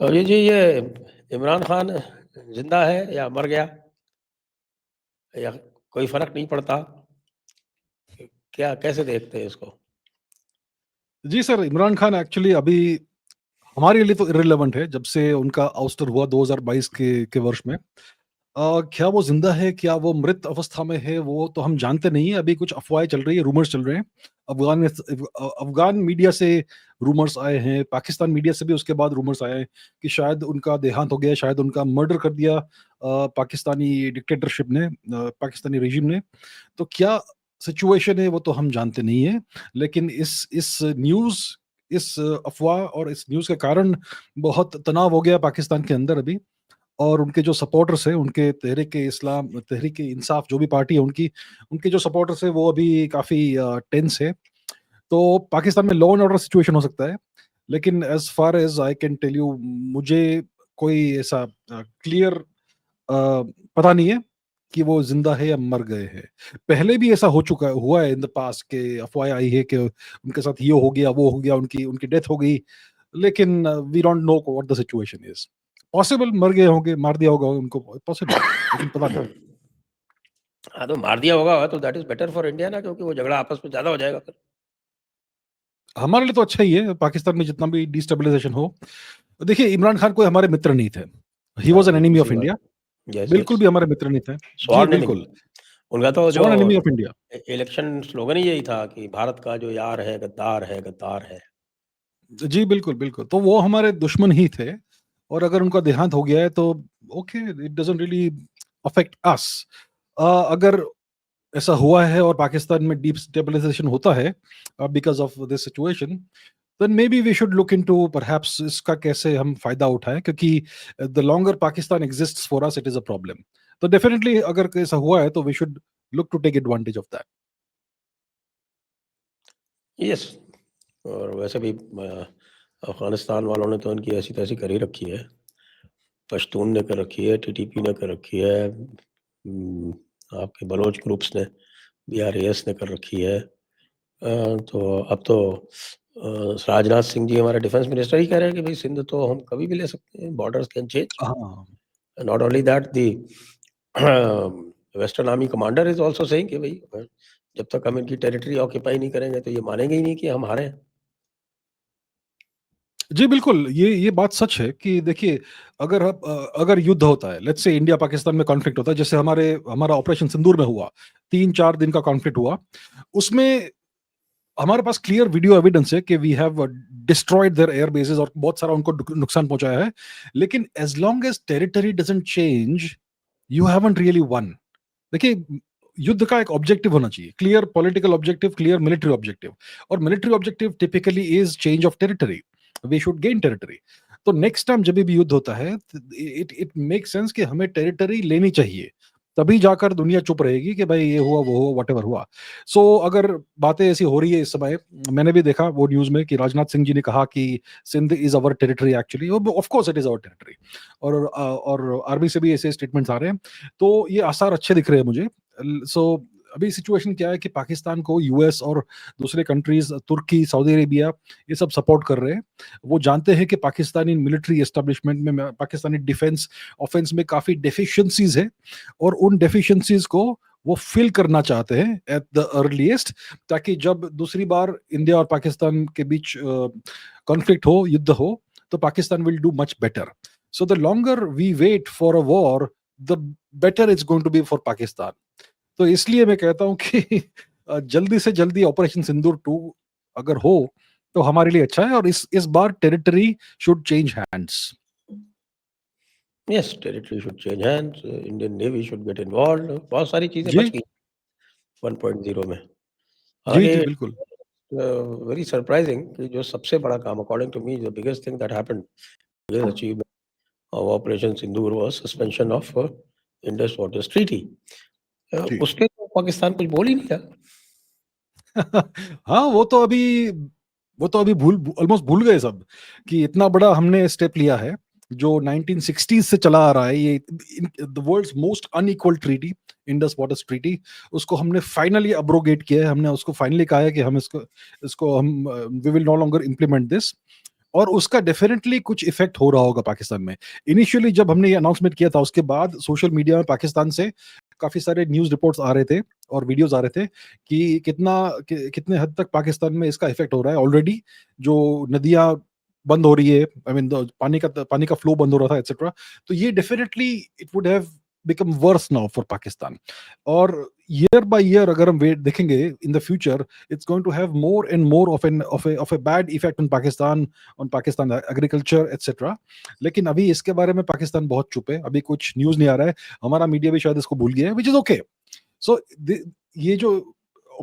और ये इमरान खान जिंदा है या मर गया या कोई फर्क नहीं पड़ता, क्या कैसे देखते हैं इसको? जी सर, इमरान खान एक्चुअली अभी हमारे लिए तो इररिलेवेंट है जब से उनका आउस्टर हुआ 2022 के वर्ष में। क्या वो जिंदा है, क्या वो मृत अवस्था में है, वो तो हम जानते नहीं है। अभी कुछ अफवाहें चल रही है, रूमर्स चल रहे हैं। अफगान मीडिया से रूमर्स आए हैं, पाकिस्तान मीडिया से भी उसके बाद रूमर्स आए हैं कि शायद उनका देहांत हो गया, शायद उनका मर्डर कर दिया पाकिस्तानी डिक्टेटरशिप ने, पाकिस्तानी रेजिम ने। तो क्या सिचुएशन है वो तो हम जानते नहीं है। लेकिन इस न्यूज़, इस अफ़वाह और इस न्यूज़ के कारण बहुत तनाव हो गया पाकिस्तान के अंदर अभी। और उनके जो सपोर्टर्स हैं, उनके तहरीक-ए-इंसाफ जो भी पार्टी है उनकी, उनके जो सपोर्टर्स हैं वो अभी काफ़ी टेंस है। तो पाकिस्तान में लॉ एंड ऑर्डर सिचुएशन हो सकता है। लेकिन as far as I can tell you, मुझे कोई ऐसा क्लियर पता नहीं है कि वो ज़िंदा है या मर गए हैं। पहले भी ऐसा हो चुका हुआ है इन द पास्ट के अफ़वाहें आई है कि उनके साथ ये हो गया, वो हो गया, उनकी उनकी डेथ हो गई। लेकिन we don't know what the situation is. Possible मर गए होंगे, मार दिया होगा उनको, पॉसिबल है, लेकिन पता नहीं। हाँ, तो मार दिया होगा तो that is better for India ना, क्योंकि वो झगड़ा आपस में ज्यादा हो जाएगा फिर। हमारे लिए तो अच्छा ही है, पाकिस्तान में जितना भी डिस्टेबलाइजेशन हो। देखिए, इमरान खान कोई हमारे मित्र नहीं थे। ही हाँ, वाज़ एन बिल्कुल एनिमी सही ऑफ बात। इंडिया। यस बिल्कुल यस, भी हमारे मित्र नहीं थे। जी, स्वॉर्न एनिमी। बिल्कुल। उनका तो जो sworn enemy of India. Election slogan ही यही था कि भारत का जो यार है गद्दार है, गद्दार है। जी, बिल्कुल, बिल्कुल। तो वो हमारे दुश्मन ही थे। और अगर उनका देहांत हो गया है तो okay, it doesn't really affect us. अगर ऐसा हुआ है और पाकिस्तान में डिस्टेबलाइजेशन होता है because of this situation, then maybe we should look into perhaps इसका कैसे हम फ़ायदा उठाएँ, क्योंकि the longer Pakistan exists for us, it is a problem. तो डेफिनिटली अगर ऐसा हुआ है तो we should look to take advantage of that. Yes. और वैसे भी अफगानिस्तान वालों ने तो इनकी ऐसी तैसी कर ही रखी है। पश्तून ने कर रखी है, टीटीपी ने कर रखी है, आपके बलोच ग्रुप्स ने, बीआरएस ने कर रखी है। तो अब तो राजनाथ सिंह जी हमारे डिफेंस मिनिस्टर ही कह रहे हैं कि भाई सिंध तो हम कभी भी ले सकते हैं, बॉर्डर्स कैन चेंज। हाँ। Not only that, the western army commander is also saying कि भाई जब तक हम इनकी टेरिटरी ऑक्यूपाई नहीं करेंगे तो ये मानेंगे ही नहीं कि हम हारे हैं। जी, बिल्कुल, ये बात सच है कि देखिए, अगर युद्ध होता है, लेट्स से इंडिया पाकिस्तान में कॉन्फ्लिक्ट होता है, जैसे हमारा ऑपरेशन सिंदूर में हुआ, 3-4 दिन का कॉन्फ्लिक्ट हुआ। उसमें हमारे पास क्लियर वीडियो एविडेंस है कि we have destroyed their air bases और बहुत सारा उनको नुकसान पहुंचाया है। लेकिन as long as territory doesn't change, you haven't really won. देखिए, युद्ध का एक ऑब्जेक्टिव होना चाहिए, clear political objective, clear military objective. और military objective typically is change of territory. We should gain territory. तो नेक्स्ट टाइम जब भी युद्ध होता है, इट इट मेक सेंस कि हमें टेरिटरी लेनी चाहिए। तभी जाकर दुनिया चुप रहेगी कि भाई ये हुआ वो हुआ वट हुआ। सो अगर बातें ऐसी हो रही है इस समय, मैंने भी देखा वो न्यूज में कि राजनाथ सिंह जी ने कहा कि Sindh is our territory actually, of course it is our territory. और आर्मी से भी ऐसे स्टेटमेंट्स आ रहे हैं। तो ये आसार अच्छे दिख रहे हैं मुझे। सो अभी सिचुएशन क्या है कि पाकिस्तान को यूएस और दूसरे कंट्रीज, तुर्की, सऊदी अरेबिया, ये सब सपोर्ट कर रहे हैं। वो जानते हैं कि पाकिस्तानी मिलिट्री एस्टेब्लिशमेंट में, पाकिस्तानी डिफेंस ऑफेंस में काफ़ी डेफिशिएंसीज है। और उन डेफिशिएंसीज को वो फिल करना चाहते हैं एट द अर्लीस्ट, ताकि जब दूसरी बार इंडिया और पाकिस्तान के बीच कॉन्फ्लिक्ट हो, युद्ध हो, तो Pakistan will do much better. So the longer we wait for a war, the better it's going to be for Pakistan. तो इसलिए मैं कहता हूँ कि जल्दी से जल्दी ऑपरेशन सिंदूर 2 अगर हो तो हमारे लिए अच्छा है। और इस बार territory should change hands. Yes, territory should change hands, Indian navy should get involve, बहुत सारी चीजें बच जी, गई 1.0 में। जी, हालांकि जी, बिल्कुल। वेरी सरप्राइजिंग कि जो सबसे बड़ा काम, according to me, the biggest thing that happened, biggest achievement of Operation Sindoor was suspension of Indus waters Treaty. जी। उसके तो पाकिस्तान कुछ बोल ही नहीं रहा। हाँ, वो तो अभी भूल ऑलमोस्ट भूल गए सब कि इतना बड़ा हमने स्टेप लिया है, जो 1960s से चला आ रहा है। ये the world's most unequal treaty, Indus waters treaty, उसको हमने फाइनली अब्रोगेट किया है। हमने उसको फाइनली कहा है कि हम इसको इसको हम we will no longer implement this. और उसका डेफिनेटली कुछ इफेक्ट हो रहा होगा पाकिस्तान में। इनिशियली जब हमने ये अनाउंसमेंट किया था उसके बाद सोशल मीडिया में पाकिस्तान से काफी सारे न्यूज़ रिपोर्ट्स आ रहे थे और वीडियोज़ आ रहे थे कि कितने हद तक पाकिस्तान में इसका इफेक्ट हो रहा है। ऑलरेडी जो नदियाँ बंद हो रही है, आई मीन द पानी का फ्लो बंद हो रहा था एटसेट्रा। तो ये definitely it would have become verse now for Pakistan. और ईयर बाय ईयर अगर हम वेट देखेंगे इन the future, it's going to have more and more of a bad effect on Pakistan agriculture etc. लेकिन अभी इसके बारे में पाकिस्तान बहुत चुप है, अभी कुछ न्यूज़ नहीं आ रहा है, हमारा मीडिया भी शायद इसको भूल गया है, which is okay. So ये जो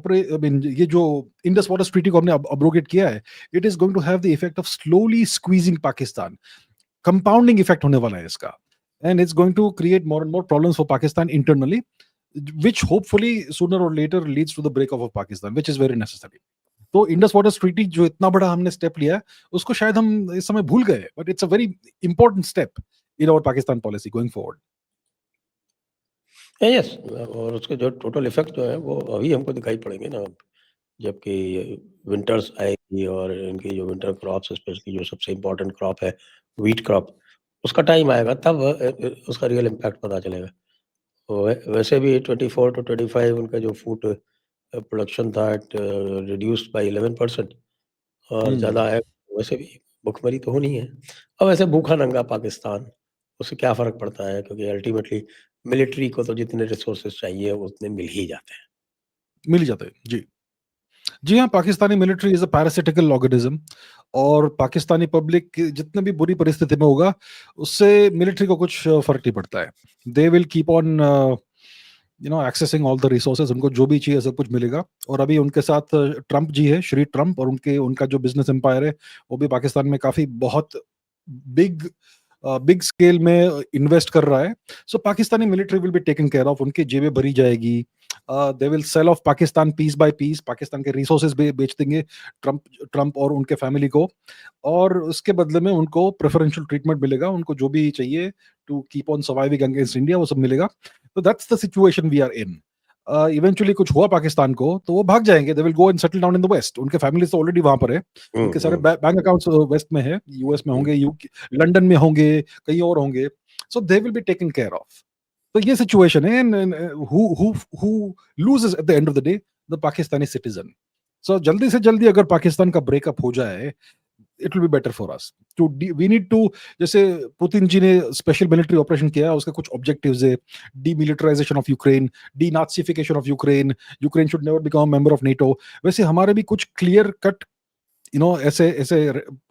ये जो इंडस वाटर ट्रीटी को हमने अब्रोगेट किया है, it is going to have the effect of slowly squeezing Pakistan. Compounding effect होने वाला है इसका, and it's going to create more and more problems for Pakistan internally, which hopefully sooner or later leads to the breakup of Pakistan, which is very necessary. तो Indus water treaty जो इतना बड़ा हमने step लिया है उसको शायद हम इस समय भूल गए, but it's a very important step in our Pakistan policy going forward. Yes, और उसके जो टोटल इफेक्ट जो है वो अभी हमको दिखाई पड़ेंगे ना, जबकि विंटर्स आएगी और इनकी जो विंटर क्रॉप्स, स्पेशली जो सबसे इम्पोर्टेंट क्रॉप है व्हीट क्रॉप, उसका टाइम आएगा तब उसका रियल इम्पैक्ट पता चलेगा। वैसे भी 24 to 25 उनका जो फूड प्रोडक्शन था, इट रिड्यूस्ड बाय 11%, और ज़्यादा है। वैसे भी भुखमरी तो होनी है। और वैसे भूखा नंगा पाकिस्तान, उससे क्या फ़र्क पड़ता है, क्योंकि अल्टीमेटली मिलिट्री को तो जितने रिसोर्सेज़ चाहिए उतने मिल ही जाते हैं। मिल जाते हैं जी। जी हाँ, Pakistani military is a parasitical organism, और पाकिस्तानी पब्लिक जितने भी बुरी परिस्थिति में होगा उससे मिलिट्री को कुछ फर्क नहीं पड़ता है। They will keep on accessing all the resources, उनको जो भी चाहिए सब कुछ मिलेगा। और अभी उनके साथ ट्रम्प जी है, श्री ट्रम्प, और उनका जो बिजनेस एम्पायर है वो भी पाकिस्तान में काफी बहुत बिग बिग स्केल में इन्वेस्ट कर रहा है। So Pakistani military will be taken care of, उनकी जेबें भरी जाएगी। They will sell off Pakistan piece by piece, Pakistan के रिसोर्सेज बेच देंगे ट्रम्प ट्रम्प और उनके फैमिली को, और उसके बदले में उनको प्रेफरेंशियल ट्रीटमेंट मिलेगा, उनको जो भी चाहिए to keep on surviving against India वो सब मिलेगा। तो that's the situation we are in. Eventually कुछ हुआ पाकिस्तान को तो वो भाग जाएंगे, they will go and settle down in the west. उनके फैमिलीज तो ऑलरेडी वहां पर है, उनके सारे बैंक अकाउंट्स वेस्ट में है, यूएस में होंगे, लंदन में होंगे, कहीं और होंगे। So they will be taken care of. तो ये सिचुएशन है, and who loses at the end of the day, the Pakistani citizen. So जल्दी से जल्दी अगर पाकिस्तान का ब्रेकअप हो जाए, it will be better for us to we need to, जैसे पुतिन जी ने स्पेशल मिलिट्री ऑपरेशन किया है, उसके कुछ ऑब्जेक्टिव्स है, demilitarisation of Ukraine, denazification of Ukraine, Ukraine should never become member of NATO. वैसे हमारे भी कुछ क्लियर कट ऐसे ऐसे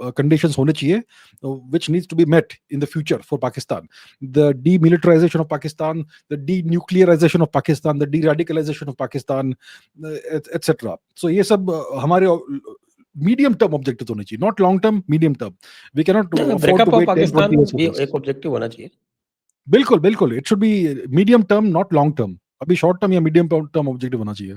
कंडीशंस होने चाहिए which needs to be met in the future for Pakistan. The demilitarisation of Pakistan, the denuclearisation of Pakistan, the deradicalisation of Pakistan etcetera. So ये सब हमारे मीडियम टर्म ऑब्जेक्टिव होने चाहिए, not long term, medium term. We cannot afford breakup to of wait 10 Pakistan 20 years for भी this। एक objective होना चाहिए। बिल्कुल बिल्कुल, it should be medium term not long term. अभी शॉर्ट टर्म या मीडियम टर्म ऑब्जेक्टिव होना चाहिए।